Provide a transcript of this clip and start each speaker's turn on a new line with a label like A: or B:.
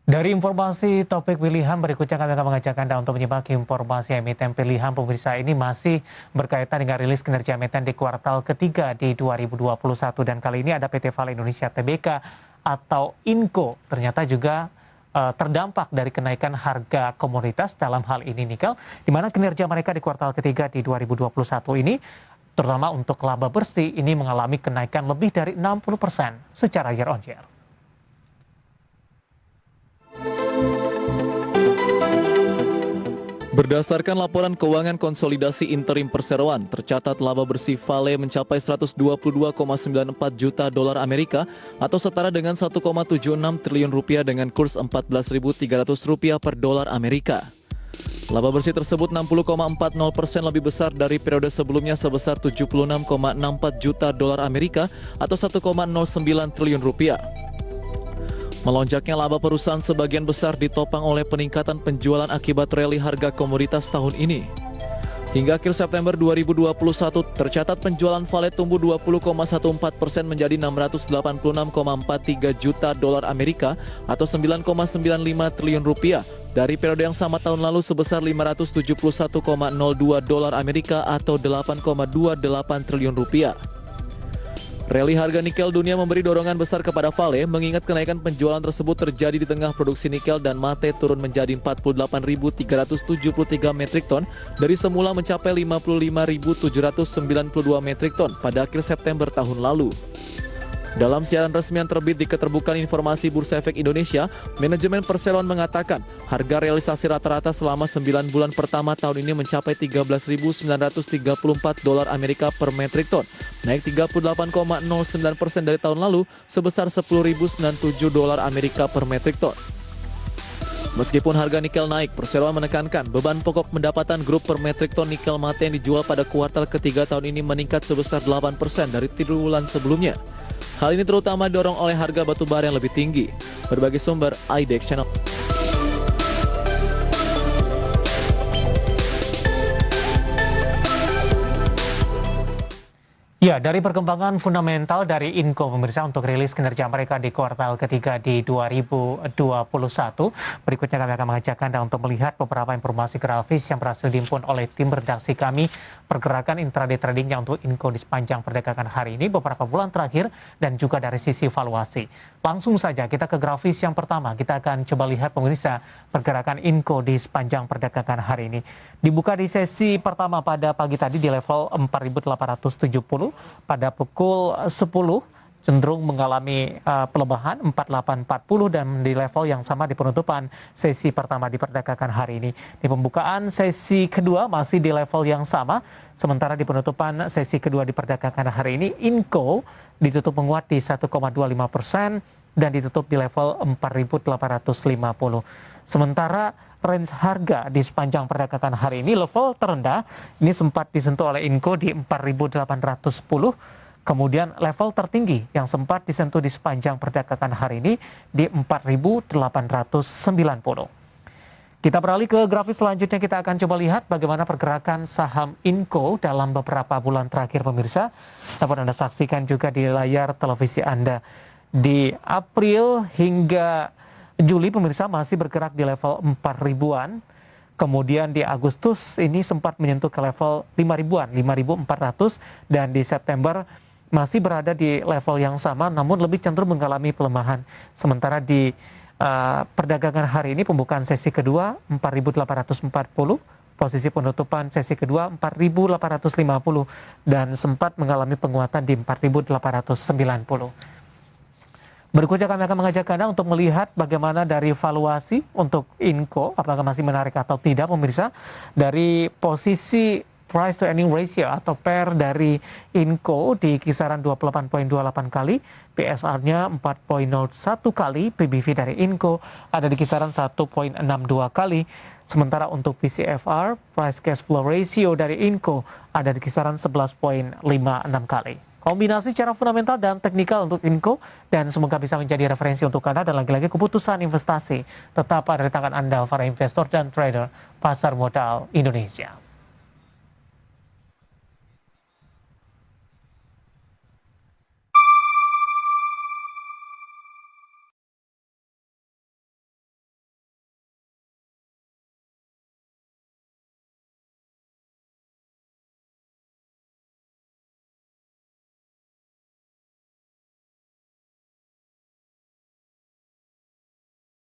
A: Dari informasi topik pilihan berikutnya kami akan mengajak Anda untuk menyimak informasi emiten pilihan pemirsa ini masih berkaitan dengan rilis kinerja emiten di kuartal ketiga di 2021 dan kali ini ada PT Vale Indonesia Tbk atau Inco ternyata juga terdampak dari kenaikan harga komoditas dalam hal ini nikel di mana kinerja mereka di kuartal ketiga di 2021 ini terutama untuk laba bersih ini mengalami kenaikan lebih dari 60% secara year on year.
B: Berdasarkan laporan keuangan konsolidasi interim perseroan, tercatat laba bersih Vale mencapai 122,94 juta dolar Amerika atau setara dengan 1,76 triliun rupiah dengan kurs 14.300 rupiah per dolar Amerika. Laba bersih tersebut 60,40% lebih besar dari periode sebelumnya sebesar 76,64 juta dolar Amerika atau 1,09 triliun rupiah. Melonjaknya laba perusahaan sebagian besar ditopang oleh peningkatan penjualan akibat rally harga komoditas tahun ini. Hingga akhir September 2021, tercatat penjualan Vale tumbuh 20,14% menjadi 686,43 juta dolar Amerika atau 9,95 triliun rupiah dari periode yang sama tahun lalu sebesar 571,02 dolar Amerika atau 8,28 triliun rupiah. Rally harga nikel dunia memberi dorongan besar kepada Vale mengingat kenaikan penjualan tersebut terjadi di tengah produksi nikel dan mate turun menjadi 48.373 metrik ton dari semula mencapai 55.792 metrik ton pada akhir September tahun lalu. Dalam siaran resmi yang terbit di Keterbukaan Informasi Bursa Efek Indonesia, manajemen perseroan mengatakan harga realisasi rata-rata selama 9 bulan pertama tahun ini mencapai 13.934 dolar Amerika per metrik ton, naik 38,09% dari tahun lalu sebesar 10.097 dolar Amerika per metrik ton. Meskipun harga nikel naik, perseroan menekankan beban pokok pendapatan grup per metrik ton nikel mate yang dijual pada kuartal ketiga tahun ini meningkat sebesar 8% dari triwulan sebelumnya. Hal ini terutama didorong oleh harga batu bara yang lebih tinggi. Berbagai sumber, IDEX Channel.
A: Ya, dari perkembangan fundamental dari Inco pemirsa untuk rilis kinerja mereka di kuartal ketiga di 2021. Berikutnya kami akan mengajak Anda untuk melihat beberapa informasi grafis yang berhasil dihimpun oleh tim redaksi kami pergerakan intraday tradingnya untuk Inco di sepanjang perdagangan hari ini beberapa bulan terakhir dan juga dari sisi valuasi. Langsung saja kita ke grafis yang pertama. Kita akan coba lihat pemirsa pergerakan Inco di sepanjang perdagangan hari ini. Dibuka di sesi pertama pada pagi tadi di level 4.870. Pada pukul 10 cenderung mengalami pelemahan 4840 dan di level yang sama di penutupan sesi pertama di perdagangan hari ini. Di pembukaan sesi kedua masih di level yang sama, sementara di penutupan sesi kedua di perdagangan hari ini Inco ditutup menguat di 1,25% dan ditutup di level 4.850. Sementara range harga di sepanjang perdagangan hari ini level terendah ini sempat disentuh oleh Inco di 4.810, kemudian level tertinggi yang sempat disentuh di sepanjang perdagangan hari ini di 4.890. Kita beralih ke grafis selanjutnya, kita akan coba lihat bagaimana pergerakan saham Inco dalam beberapa bulan terakhir pemirsa. Dapat Anda saksikan juga di layar televisi Anda. Di April hingga Juli pemirsa masih bergerak di level 4 ribuan. Kemudian di Agustus ini sempat menyentuh ke level 5 ribuan, 5.400, dan di September masih berada di level yang sama namun lebih cenderung mengalami pelemahan. Sementara di perdagangan hari ini pembukaan sesi kedua 4.840, posisi penutupan sesi kedua 4.850 dan sempat mengalami penguatan di 4.890. Berikutnya kami akan mengajak Anda untuk melihat bagaimana dari valuasi untuk Inco, apakah masih menarik atau tidak pemirsa. Dari posisi price to earning ratio atau PER dari Inco di kisaran 28,28 kali, PSR-nya 4,01 kali, PBV dari Inco ada di kisaran 1,62 kali. Sementara untuk PCFR, price cash flow ratio dari Inco ada di kisaran 11,56 kali. Kombinasi secara fundamental dan teknikal untuk Inco dan semoga bisa menjadi referensi untuk Anda dan lagi-lagi keputusan investasi tetap ada di tangan Anda para investor dan trader pasar modal Indonesia.